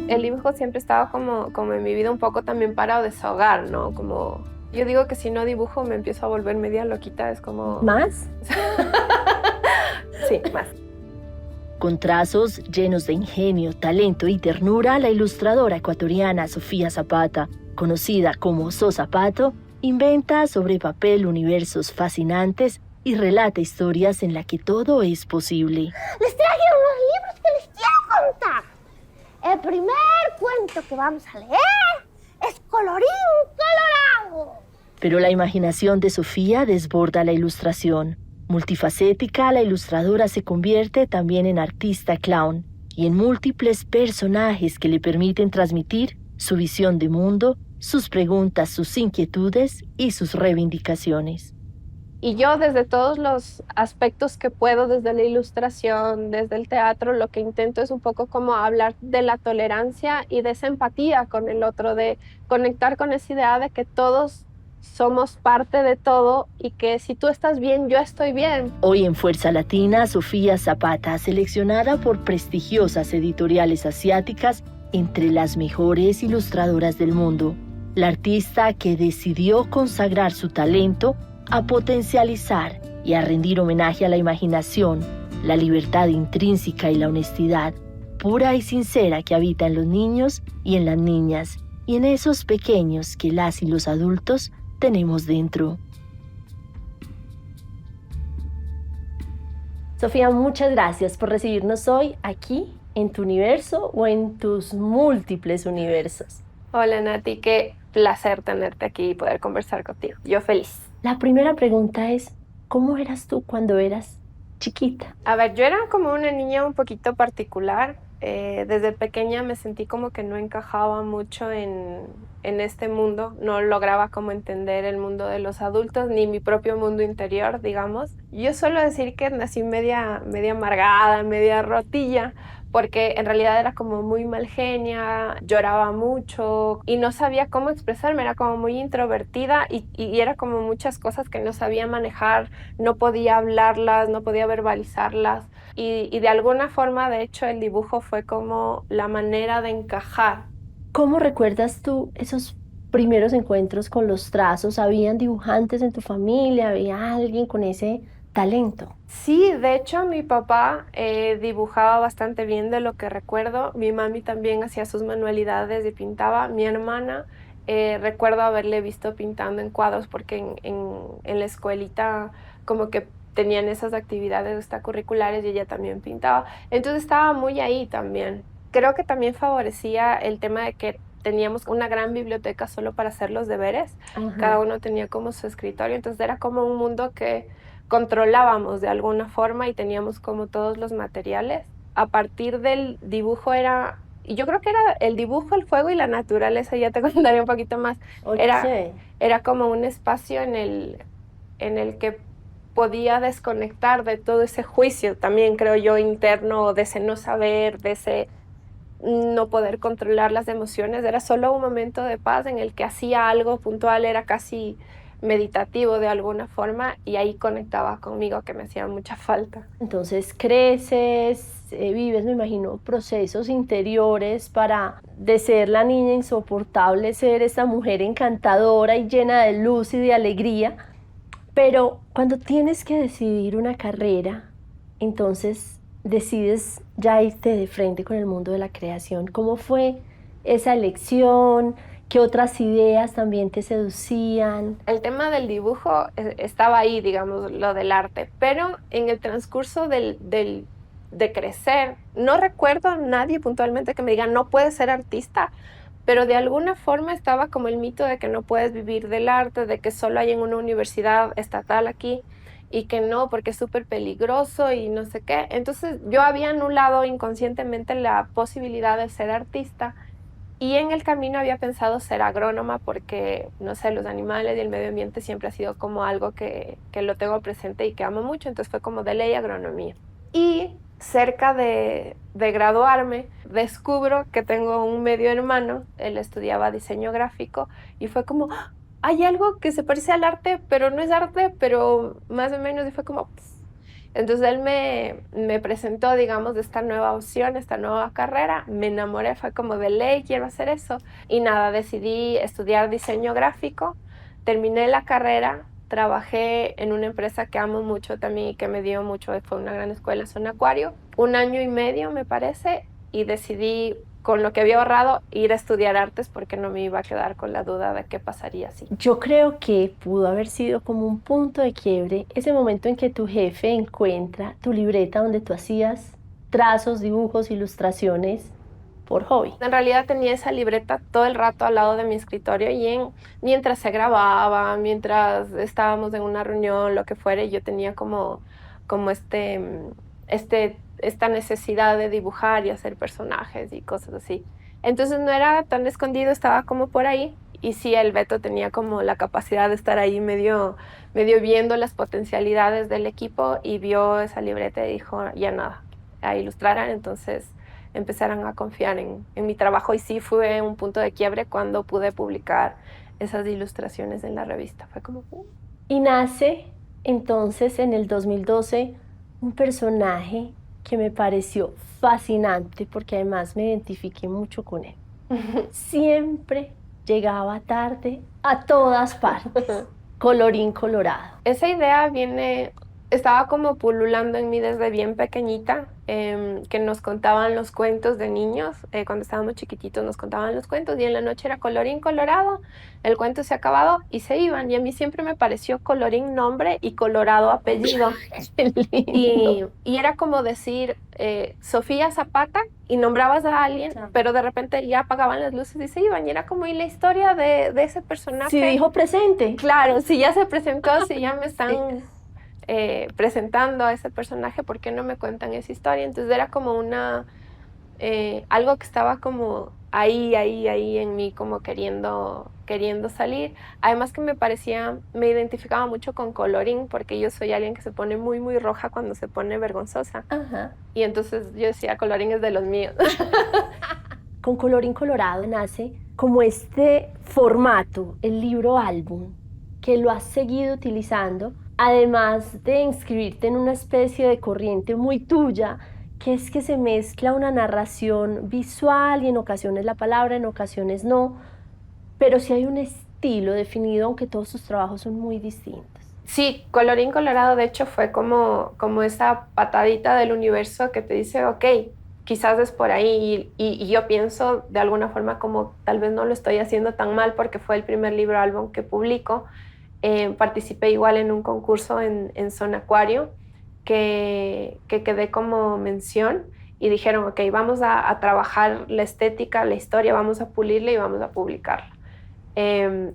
El dibujo siempre estaba como en mi vida un poco también para desahogar, ¿no? Como yo digo que si no dibujo me empiezo a volver media loquita, es como... ¿Más? Sí, más. Con trazos llenos de ingenio, talento y ternura, la ilustradora ecuatoriana Sofía Zapata, conocida como So Zapato, inventa sobre papel universos fascinantes y relata historias en las que todo es posible. Les traje unos libros que les quiero contar. El primer cuento que vamos a leer es Colorín Colorado. Pero la imaginación de Sofía desborda la ilustración. Multifacética, la ilustradora se convierte también en artista clown y en múltiples personajes que le permiten transmitir su visión de mundo, sus preguntas, sus inquietudes y sus reivindicaciones. Y yo desde todos los aspectos que puedo, desde la ilustración, desde el teatro, lo que intento es un poco como hablar de la tolerancia y de esa empatía con el otro, de conectar con esa idea de que todos somos parte de todo y que si tú estás bien, yo estoy bien. Hoy en Fuerza Latina, Sofía Zapata, seleccionada por prestigiosas editoriales asiáticas entre las mejores ilustradoras del mundo. La artista que decidió consagrar su talento a potencializar y a rendir homenaje a la imaginación, la libertad intrínseca y la honestidad pura y sincera que habita en los niños y en las niñas y en esos pequeños que las y los adultos tenemos dentro. Sofía, muchas gracias por recibirnos hoy aquí en tu universo o en tus múltiples universos. Hola Nati, qué placer tenerte aquí y poder conversar contigo. Yo feliz. La primera pregunta es, ¿cómo eras tú cuando eras chiquita? A ver, yo era como una niña un poquito particular. Desde pequeña me sentí como que no encajaba mucho en este mundo. No lograba como entender el mundo de los adultos ni mi propio mundo interior, digamos. Yo suelo decir que nací media amargada, media rotilla, porque en realidad era como muy mal genia, lloraba mucho y no sabía cómo expresarme, era como muy introvertida y era como muchas cosas que no sabía manejar, no podía hablarlas, no podía verbalizarlas y de alguna forma, de hecho, el dibujo fue como la manera de encajar. ¿Cómo recuerdas tú esos primeros encuentros con los trazos? ¿Habían dibujantes en tu familia? ¿Había alguien con ese talento? Sí, de hecho mi papá dibujaba bastante bien de lo que recuerdo. Mi mami también hacía sus manualidades y pintaba. Mi hermana, recuerdo haberle visto pintando en cuadros porque en la escuelita como que tenían esas actividades extracurriculares y ella también pintaba. Entonces estaba muy ahí también. Creo que también favorecía el tema de que teníamos una gran biblioteca solo para hacer los deberes. Ajá. Cada uno tenía como su escritorio, entonces era como un mundo que controlábamos de alguna forma y teníamos como todos los materiales. A partir del dibujo y yo creo que era el dibujo, el fuego y la naturaleza, ya te contaré un poquito más. Okay. Era como un espacio en el que podía desconectar de todo ese juicio también, creo yo, interno, de ese no saber, de ese no poder controlar las emociones. Era solo un momento de paz en el que hacía algo puntual, era casi meditativo de alguna forma y ahí conectaba conmigo, que me hacía mucha falta. Entonces creces, vives, me imagino, procesos interiores para de ser la niña insoportable, ser esta mujer encantadora y llena de luz y de alegría. Pero cuando tienes que decidir una carrera, entonces decides ya irte de frente con el mundo de la creación. ¿Cómo fue esa elección? ¿Qué otras ideas también te seducían? El tema del dibujo estaba ahí, digamos, lo del arte, pero en el transcurso de crecer, no recuerdo a nadie puntualmente que me diga, no puedes ser artista, pero de alguna forma estaba como el mito de que no puedes vivir del arte, de que solo hay en una universidad estatal aquí y que no, porque es súper peligroso y no sé qué. Entonces yo había anulado inconscientemente la posibilidad de ser artista. Y en el camino había pensado ser agrónoma porque, no sé, los animales y el medio ambiente siempre ha sido como algo que lo tengo presente y que amo mucho, entonces fue como de ley agronomía. Y cerca de graduarme, descubro que tengo un medio hermano, él estudiaba diseño gráfico y fue como, ¡ah! Hay algo que se parece al arte, pero no es arte, pero más o menos, y fue como... Pss. Entonces él me presentó, digamos, de esta nueva opción, esta nueva carrera. Me enamoré, fue como de ley, quiero hacer eso. Y nada, decidí estudiar diseño gráfico. Terminé la carrera, trabajé en una empresa que amo mucho también y que me dio mucho, fue una gran escuela, Sonacuario, 1 año y medio me parece, y decidí con lo que había ahorrado ir a estudiar artes porque no me iba a quedar con la duda de qué pasaría así. Yo creo que pudo haber sido como un punto de quiebre ese momento en que tu jefe encuentra tu libreta donde tú hacías trazos, dibujos, ilustraciones por hobby. En realidad tenía esa libreta todo el rato al lado de mi escritorio y mientras se grababa, mientras estábamos en una reunión, lo que fuera, yo tenía como esta necesidad de dibujar y hacer personajes y cosas así. Entonces no era tan escondido, estaba como por ahí. Y sí, el Beto tenía como la capacidad de estar ahí medio viendo las potencialidades del equipo y vio esa libreta y dijo, ya nada, a ilustrar. Entonces empezaron a confiar en mi trabajo y sí fue un punto de quiebre cuando pude publicar esas ilustraciones en la revista. Fue como... Y nace entonces en el 2012 un personaje que me pareció fascinante porque además me identifiqué mucho con él. Siempre llegaba tarde a todas partes. Colorín colorado. Esa idea estaba como pululando en mí desde bien pequeñita, que nos contaban los cuentos de niños. Cuando estábamos chiquititos nos contaban los cuentos y en la noche era colorín colorado, el cuento se acababa y se iban. Y a mí siempre me pareció colorín nombre y colorado apellido. y era como decir Sofía Zapata y nombrabas a alguien, pero de repente ya apagaban las luces y se iban. Y era como, ¿y la historia de ese personaje? Si dijo presente. Claro, si ya se presentó, si ya me están... presentando a ese personaje, ¿por qué no me cuentan esa historia? Entonces era como algo que estaba como ahí en mí, como queriendo salir. Además que me identificaba mucho con colorín, porque yo soy alguien que se pone muy, muy roja cuando se pone vergonzosa. Ajá. Y entonces yo decía, colorín es de los míos. Con Colorín Colorado nace como este formato, el libro álbum, que lo has seguido utilizando, además de inscribirte en una especie de corriente muy tuya, que es que se mezcla una narración visual y en ocasiones la palabra, en ocasiones no, pero sí hay un estilo definido, aunque todos tus trabajos son muy distintos. Sí, Colorín Colorado de hecho fue como esa patadita del universo que te dice, ok, quizás es por ahí, y yo pienso de alguna forma como tal vez no lo estoy haciendo tan mal porque fue el primer libro álbum que publico. Participé igual en un concurso en Sonacuario que quedé como mención y dijeron, ok, vamos a trabajar la estética, la historia, vamos a pulirla y vamos a publicarla.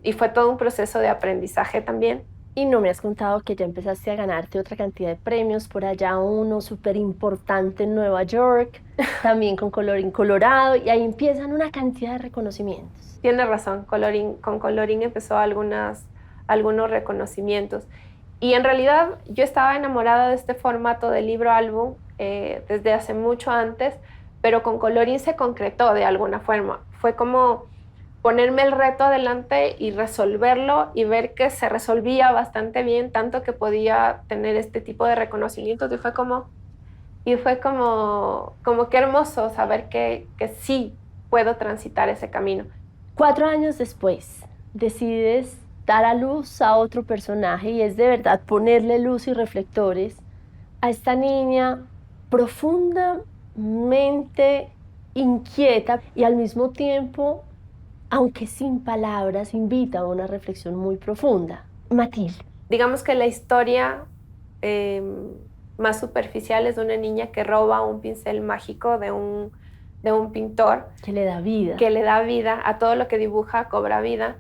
Y fue todo un proceso de aprendizaje también. Y no me has contado que ya empezaste a ganarte otra cantidad de premios, por allá uno súper importante en Nueva York, también con Colorín Colorado, y ahí empiezan una cantidad de reconocimientos. Tienes razón, con Colorín empezó algunos reconocimientos. Y en realidad yo estaba enamorada de este formato de libro-álbum desde hace mucho antes, pero con Colorín se concretó de alguna forma. Fue como ponerme el reto adelante y resolverlo y ver que se resolvía bastante bien, tanto que podía tener este tipo de reconocimientos. Y fue como que hermoso saber que sí puedo transitar ese camino. 4 años después, decides dar a luz a otro personaje y es de verdad ponerle luz y reflectores a esta niña profundamente inquieta y al mismo tiempo, aunque sin palabras, invita a una reflexión muy profunda. Matilde. Digamos que la historia más superficial es de una niña que roba un pincel mágico de un pintor. Que le da vida. Que le da vida a todo lo que dibuja, cobra vida.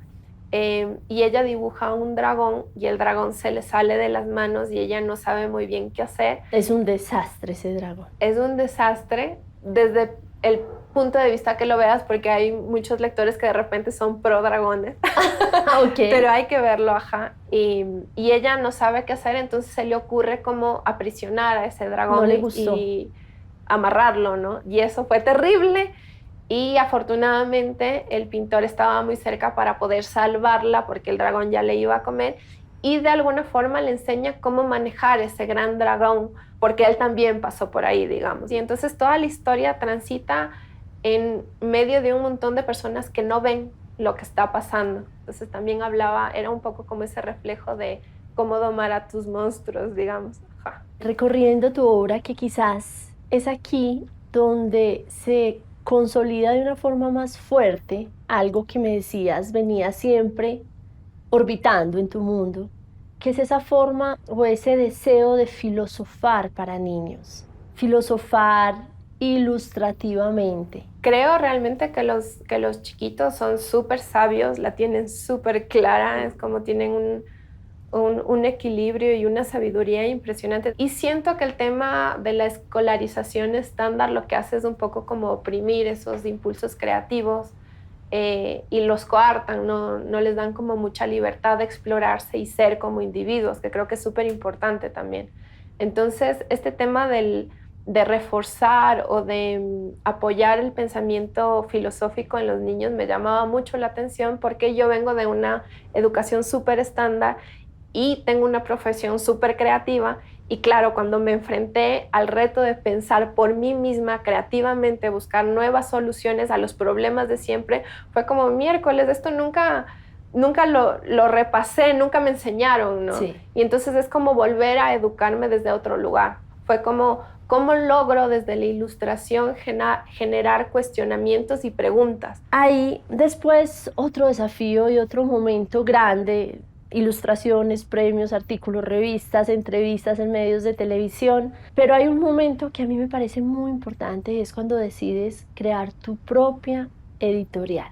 Y ella dibuja un dragón y el dragón se le sale de las manos y ella no sabe muy bien qué hacer. Es un desastre ese dragón. Es un desastre desde el punto de vista que lo veas, porque hay muchos lectores que de repente son pro dragones. Okay. Pero hay que verlo, ajá. Y ella no sabe qué hacer, entonces se le ocurre como aprisionar a ese dragón. No le gustó. Y amarrarlo, ¿no? Y eso fue terrible. Y afortunadamente el pintor estaba muy cerca para poder salvarla porque el dragón ya le iba a comer. y de alguna forma le enseña cómo manejar ese gran dragón, porque él también pasó por ahí, digamos. Y entonces toda la historia transita en medio de un montón de personas que no ven lo que está pasando. Entonces también era un poco como ese reflejo de cómo domar a tus monstruos, digamos. Ajá. Recorriendo tu obra, que quizás es aquí donde se consolida de una forma más fuerte algo que me decías venía siempre orbitando en tu mundo, que es esa forma o ese deseo de filosofar para niños, filosofar ilustrativamente. Creo realmente que los chiquitos son súper sabios, la tienen súper clara, es como tienen un equilibrio y una sabiduría impresionante. Y siento que el tema de la escolarización estándar lo que hace es un poco como oprimir esos impulsos creativos y los coartan, no les dan como mucha libertad de explorarse y ser como individuos, que creo que es súper importante también. Entonces, este tema de reforzar o de apoyar el pensamiento filosófico en los niños me llamaba mucho la atención porque yo vengo de una educación súper estándar y tengo una profesión súper creativa y claro, cuando me enfrenté al reto de pensar por mí misma creativamente, buscar nuevas soluciones a los problemas de siempre, fue como miércoles, esto nunca lo repasé, nunca me enseñaron, ¿no? Sí. Y entonces es como volver a educarme desde otro lugar. Fue como, ¿cómo logro desde la ilustración generar cuestionamientos y preguntas? Hay después otro desafío y otro momento grande, ilustraciones, premios, artículos, revistas, entrevistas en medios de televisión, pero hay un momento que a mí me parece muy importante y es cuando decides crear tu propia editorial.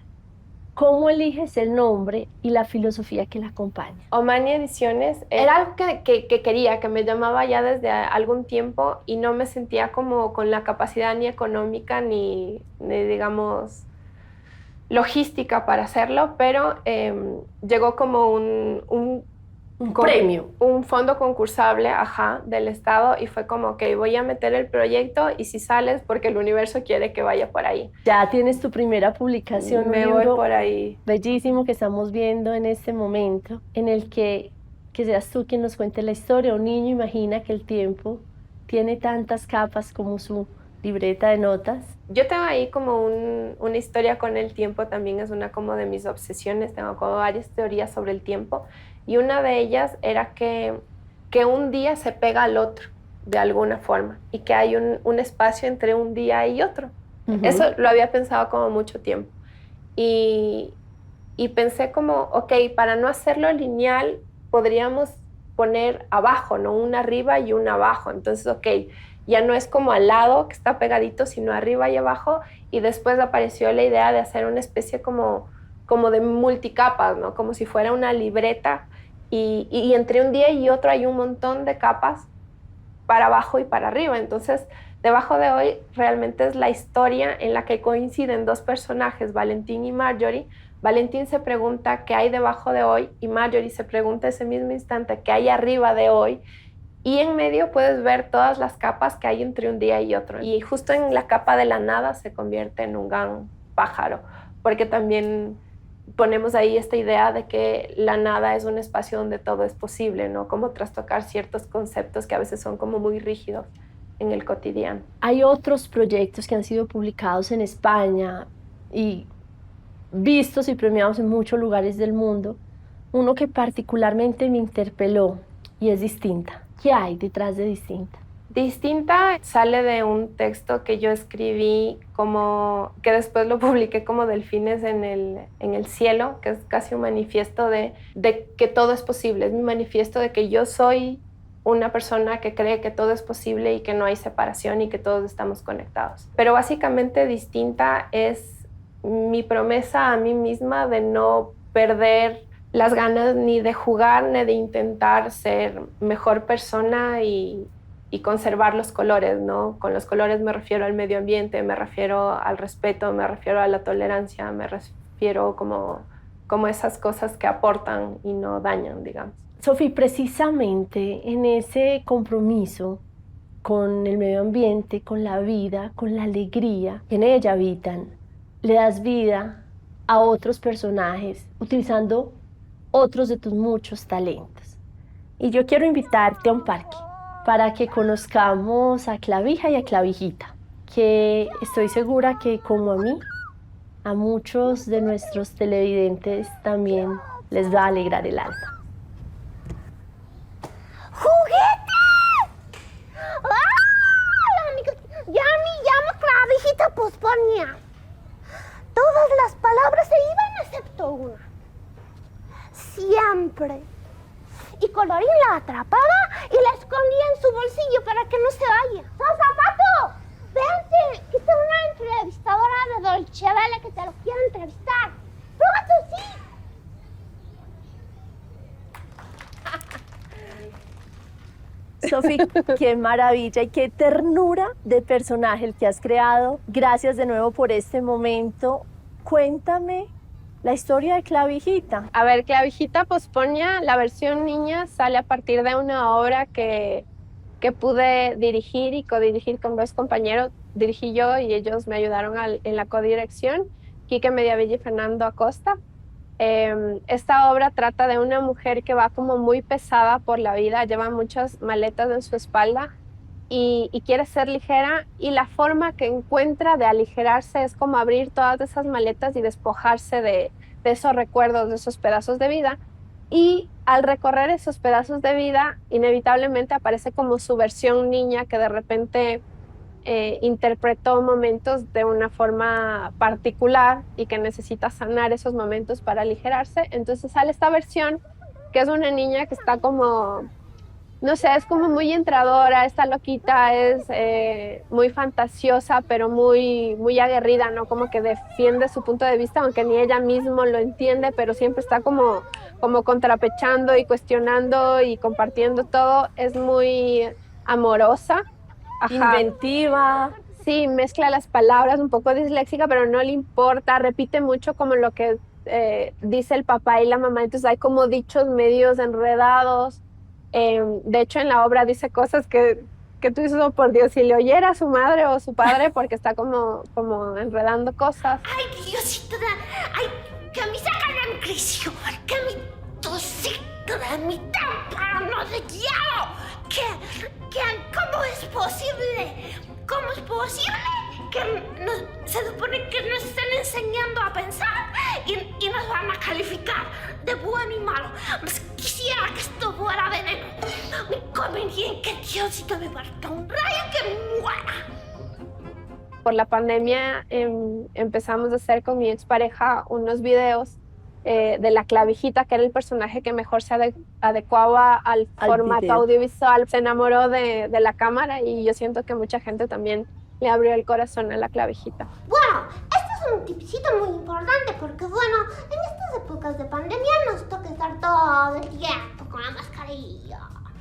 ¿Cómo eliges el nombre y la filosofía que la acompaña? Omani Ediciones era algo que quería, que me llamaba ya desde algún tiempo y no me sentía como con la capacidad ni económica ni digamos, logística para hacerlo, pero llegó como un premio. Un fondo concursable, del Estado, y fue como que voy a meter el proyecto y si sales porque el universo quiere que vaya por ahí. Ya tienes tu primera publicación, Me voy por ahí. Bellísimo que estamos viendo en este momento, en el que seas tú quien nos cuente la historia. Un niño imagina que el tiempo tiene tantas capas como su libreta de notas. Yo tengo ahí como una historia con el tiempo, también es una como de mis obsesiones, tengo como varias teorías sobre el tiempo. Y una de ellas era que un día se pega al otro de alguna forma y que hay un espacio entre un día y otro. Uh-huh. Eso lo había pensado como mucho tiempo. Y pensé como, ok, para no hacerlo lineal, podríamos poner abajo, ¿no? Una arriba y una abajo. Entonces, ok, ya no es como al lado que está pegadito, sino arriba y abajo. Y después apareció la idea de hacer una especie como de multicapas, ¿no? Como si fuera una libreta y entre un día y otro hay un montón de capas para abajo y para arriba. Entonces, Debajo de Hoy realmente es la historia en la que coinciden dos personajes, Valentín y Marjorie. Valentín se pregunta qué hay debajo de hoy y Marjorie se pregunta ese mismo instante qué hay arriba de hoy. Y en medio puedes ver todas las capas que hay entre un día y otro. Y justo en la capa de la nada se convierte en un gran pájaro, porque también ponemos ahí esta idea de que la nada es un espacio donde todo es posible, ¿no? Como trastocar ciertos conceptos que a veces son como muy rígidos en el cotidiano. Hay otros proyectos que han sido publicados en España y vistos y premiados en muchos lugares del mundo. Uno que particularmente me interpeló y es Distinta. ¿Qué hay detrás de Distinta? Distinta sale de un texto que yo escribí que después lo publiqué como Delfines en el cielo, que es casi un manifiesto de que todo es posible. Es mi manifiesto de que yo soy una persona que cree que todo es posible y que no hay separación y que todos estamos conectados. Pero básicamente Distinta es mi promesa a mí misma de no perder las ganas ni de jugar ni de intentar ser mejor persona y conservar los colores, ¿no? Con los colores me refiero al medio ambiente, me refiero al respeto, me refiero a la tolerancia, me refiero como esas cosas que aportan y no dañan, digamos. Sofi, precisamente en ese compromiso con el medio ambiente, con la vida, con la alegría que en ella habitan, le das vida a otros personajes utilizando otros de tus muchos talentos. Y yo quiero invitarte a un parque para que conozcamos a Clavija y a Clavijita, que estoy segura que como a mí, a muchos de nuestros televidentes también les va a alegrar el alma. ¡Juguete! ¡Ah! Ya me llamo Clavijita Posponia. Todas las palabras se iban excepto una. Siempre. Y Colorín la atrapaba y la escondía en su bolsillo para que no se vaya. ¡Son zapato! Vente, que está una entrevistadora de Dolce Vele que te lo quiere entrevistar. ¡Rogato, sí! Sofi, qué maravilla y qué ternura de personaje el que has creado. Gracias de nuevo por este momento. Cuéntame la historia de Clavijita. A ver, Clavijita Posponia, la versión niña, sale a partir de una obra que pude dirigir y codirigir con dos compañeros. Dirigí yo y ellos me ayudaron en la codirección, Quique Mediavilla y Fernando Acosta. Esta obra trata de una mujer que va como muy pesada por la vida, lleva muchas maletas en su espalda y quiere ser ligera, y la forma que encuentra de aligerarse es como abrir todas esas maletas y despojarse de esos recuerdos, de esos pedazos de vida. Y al recorrer esos pedazos de vida, inevitablemente aparece como su versión niña que de repente interpretó momentos de una forma particular y que necesita sanar esos momentos para aligerarse. Entonces sale esta versión que es una niña que está como, no sé, es como muy entradora, está loquita, es muy fantasiosa, pero muy, muy aguerrida, ¿no? Como que defiende su punto de vista, aunque ni ella misma lo entiende, pero siempre está como contrapechando y cuestionando y compartiendo todo. Es muy amorosa. Ajá. Inventiva. Sí, mezcla las palabras, un poco disléxica, pero no le importa, repite mucho como lo que dice el papá y la mamá, entonces hay como dichos medios enredados. De hecho, en la obra dice cosas que tú dices, oh, por Dios, si le oyera a su madre o su padre, porque está como enredando cosas. ¡Ay, Diosito! ¡Ay, que me sacan en crisis! ¡Que mi tosito de mi témpano de hielo! ¿Cómo es posible? ¿Cómo es posible que se supone que nos estén enseñando a pensar y nos van a calificar de bueno y malo? Pues quisiera que esto fuera veneno. Me conviene que Diosito me parta un rayo y que me muera. Por la pandemia empezamos a hacer con mi expareja unos videos de la Clavijita, que era el personaje que mejor se adecuaba al formato video audiovisual. Se enamoró de la cámara y yo siento que mucha gente también le abrió el corazón a la Clavijita. Bueno, este es un tipcito muy importante porque, bueno, en estas épocas de pandemia nos toca estar todo el tiempo con la mascarilla.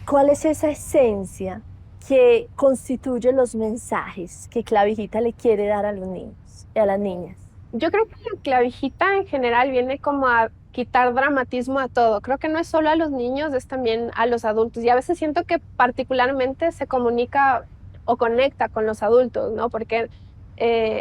¿Cuál es esa esencia que constituye los mensajes que Clavijita le quiere dar a los niños y a las niñas? Yo creo que la Clavijita en general viene como a quitar dramatismo a todo. Creo que no es solo a los niños, es también a los adultos. Y a veces siento que particularmente se comunica o conecta con los adultos, ¿no? Porque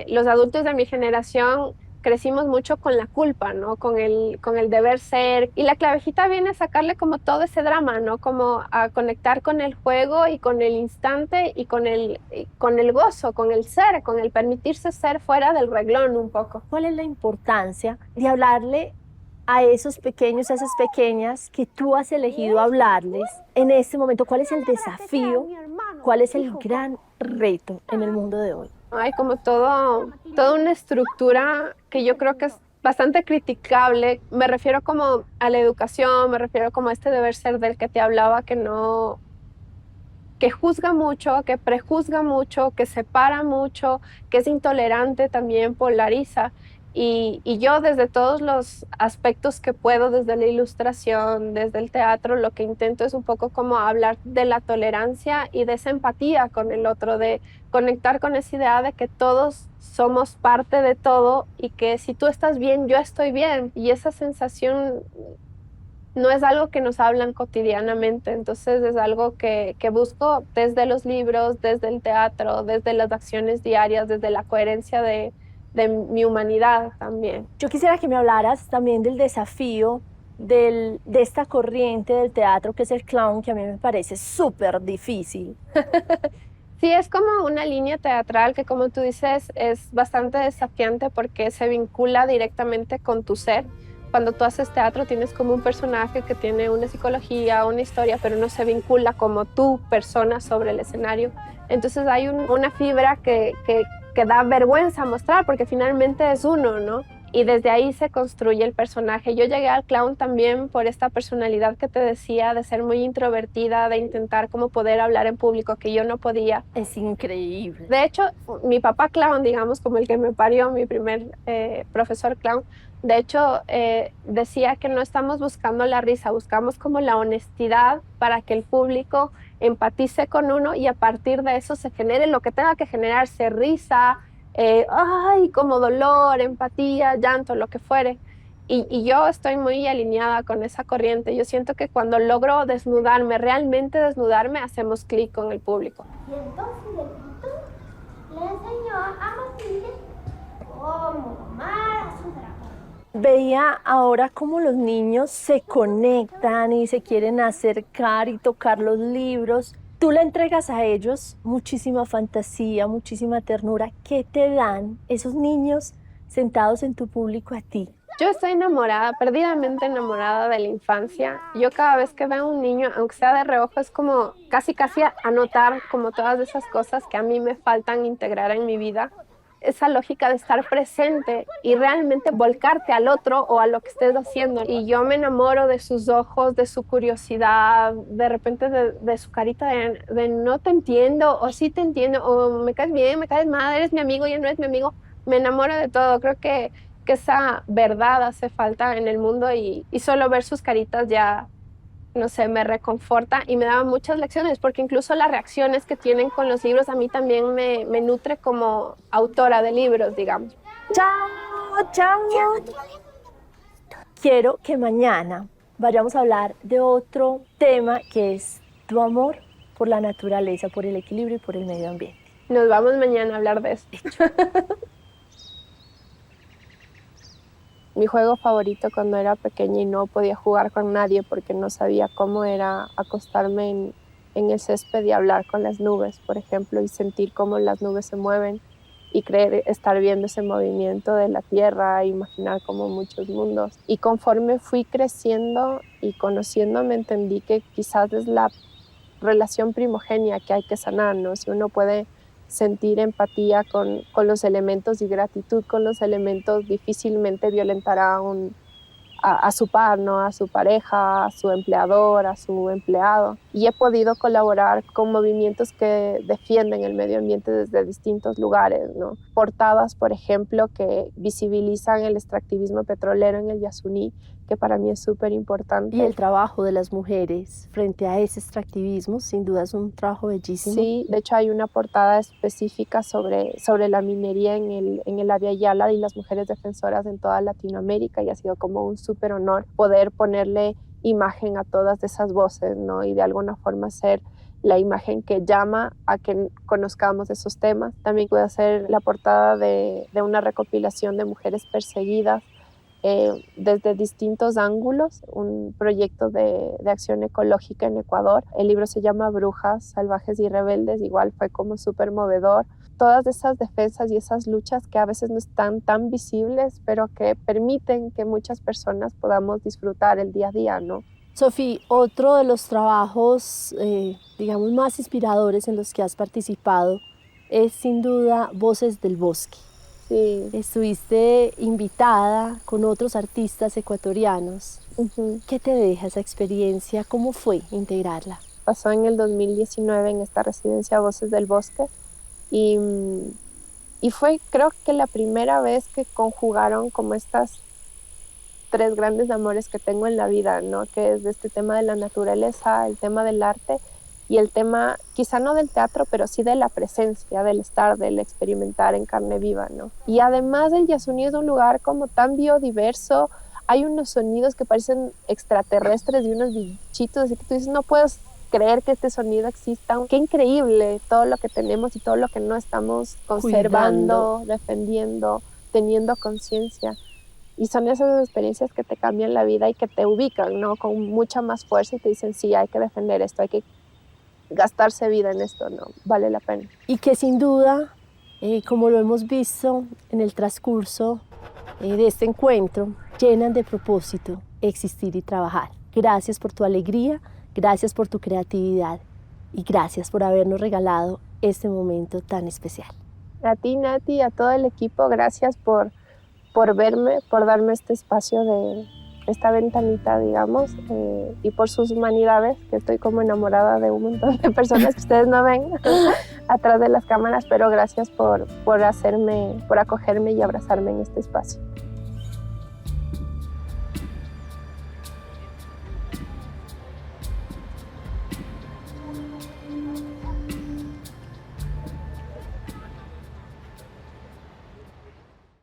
los adultos de mi generación crecimos mucho con la culpa, ¿no? Con el deber ser. Y la Clavijita viene a sacarle como todo ese drama, ¿no? Como a conectar con el juego y con el instante y con el gozo, con el ser, con el permitirse ser fuera del reglón un poco. ¿Cuál es la importancia de hablarle a esos pequeños, a esas pequeñas que tú has elegido hablarles en este momento? ¿Cuál es el desafío? ¿Cuál es el gran reto en el mundo de hoy? Hay como toda una estructura que yo creo que es bastante criticable. Me refiero como a la educación, me refiero como a este deber ser del que te hablaba, que juzga mucho, que prejuzga mucho, que separa mucho, que es intolerante también, polariza. Y yo desde todos los aspectos que puedo, desde la ilustración, desde el teatro, lo que intento es un poco como hablar de la tolerancia y de esa empatía con el otro, de conectar con esa idea de que todos somos parte de todo y que si tú estás bien, yo estoy bien. Y esa sensación no es algo que nos hablan cotidianamente, entonces es algo que busco desde los libros, desde el teatro, desde las acciones diarias, desde la coherencia de mi humanidad también. Yo quisiera que me hablaras también del desafío de esta corriente del teatro que es el clown, que a mí me parece súper difícil. Sí, es como una línea teatral que, como tú dices, es bastante desafiante porque se vincula directamente con tu ser. Cuando tú haces teatro tienes como un personaje que tiene una psicología, una historia, pero no se vincula como tu persona sobre el escenario. Entonces hay una fibra que da vergüenza mostrar porque finalmente es uno, ¿no? Y desde ahí se construye el personaje. Yo llegué al clown también por esta personalidad que te decía, de ser muy introvertida, de intentar como poder hablar en público, que yo no podía. Es increíble. De hecho, mi papá clown, digamos, como el que me parió, mi primer profesor clown, de hecho, decía que no estamos buscando la risa, buscamos como la honestidad para que el público empatice con uno y a partir de eso se genere lo que tenga que generarse, risa, como dolor, empatía, llanto, lo que fuere. Y yo estoy muy alineada con esa corriente. Yo siento que cuando logro desnudarme, realmente desnudarme, hacemos clic con el público. Y entonces el pintor le enseñó a Matilde cómo domar a su dragón. Veía ahora cómo los niños se conectan y se quieren acercar y tocar los libros. Tú le entregas a ellos muchísima fantasía, muchísima ternura. ¿Qué te dan esos niños sentados en tu público a ti? Yo estoy enamorada, perdidamente enamorada de la infancia. Yo cada vez que veo a un niño, aunque sea de reojo, es como casi anotar como todas esas cosas que a mí me faltan integrar en mi vida. Esa lógica de estar presente y realmente volcarte al otro o a lo que estés haciendo. Y yo me enamoro de sus ojos, de su curiosidad, de repente de su carita de no te entiendo, o sí te entiendo, o me caes bien, me caes mal, eres mi amigo, ya no eres mi amigo. Me enamoro de todo. Creo que esa verdad hace falta en el mundo y solo ver sus caritas ya, no sé, me reconforta y me da muchas lecciones, porque incluso las reacciones que tienen con los libros a mí también me nutre como autora de libros, digamos. ¡Chao, chao! Quiero que mañana vayamos a hablar de otro tema que es tu amor por la naturaleza, por el equilibrio y por el medio ambiente. Nos vamos mañana a hablar de eso. Mi juego favorito cuando era pequeña y no podía jugar con nadie porque no sabía cómo era acostarme en el césped y hablar con las nubes, por ejemplo, y sentir cómo las nubes se mueven y creer estar viendo ese movimiento de la tierra, imaginar como muchos mundos. Y conforme fui creciendo y conociéndome, entendí que quizás es la relación primogénea que hay que sanar, ¿no? Si uno puede sentir empatía con los elementos y gratitud con los elementos, difícilmente violentará a su par, ¿no? A su pareja, a su empleador, a su empleado. Y he podido colaborar con movimientos que defienden el medio ambiente desde distintos lugares, ¿no? Portadas, por ejemplo, que visibilizan el extractivismo petrolero en el Yasuní, que para mí es súper importante. Y el trabajo de las mujeres frente a ese extractivismo, sin duda es un trabajo bellísimo. Sí, de hecho hay una portada específica sobre la minería en el Abya Yala y las mujeres defensoras en toda Latinoamérica, y ha sido como un súper honor poder ponerle imagen a todas esas voces, ¿no? Y de alguna forma ser la imagen que llama a que conozcamos esos temas. También pude hacer la portada de una recopilación de mujeres perseguidas desde distintos ángulos, un proyecto de acción ecológica en Ecuador. El libro se llama Brujas, Salvajes y Rebeldes, igual fue como súper movedor. Todas esas defensas y esas luchas que a veces no están tan visibles, pero que permiten que muchas personas podamos disfrutar el día a día, ¿no? Sofía, otro de los trabajos, digamos, más inspiradores en los que has participado es sin duda Voces del Bosque. Sí. Estuviste invitada con otros artistas ecuatorianos. ¿Qué te deja esa experiencia? ¿Cómo fue integrarla? Pasó en el 2019 en esta residencia Voces del Bosque y fue, creo que la primera vez que conjugaron como estas tres grandes amores que tengo en la vida, ¿no? Que es de este tema de la naturaleza, el tema del arte y el tema, quizá no del teatro, pero sí de la presencia, del estar, del experimentar en carne viva, ¿no? Y además el Yasuní es un lugar como tan biodiverso, hay unos sonidos que parecen extraterrestres y unos bichitos, así que tú dices, no puedes creer que este sonido exista. Qué increíble todo lo que tenemos y todo lo que no estamos conservando, defendiendo, teniendo conciencia. Y son esas experiencias que te cambian la vida y que te ubican, ¿no? Con mucha más fuerza y te dicen, sí, hay que defender esto, hay que gastarse vida en esto, ¿no? Vale la pena. Y que sin duda, como lo hemos visto en el transcurso de este encuentro, llenan de propósito existir y trabajar. Gracias por tu alegría, gracias por tu creatividad y gracias por habernos regalado este momento tan especial. A ti, Nati, a todo el equipo, gracias por verme, por darme este espacio de esta ventanita, digamos, y por sus humanidades, que estoy como enamorada de un montón de personas que ustedes no ven atrás de las cámaras, pero gracias por acogerme y abrazarme en este espacio.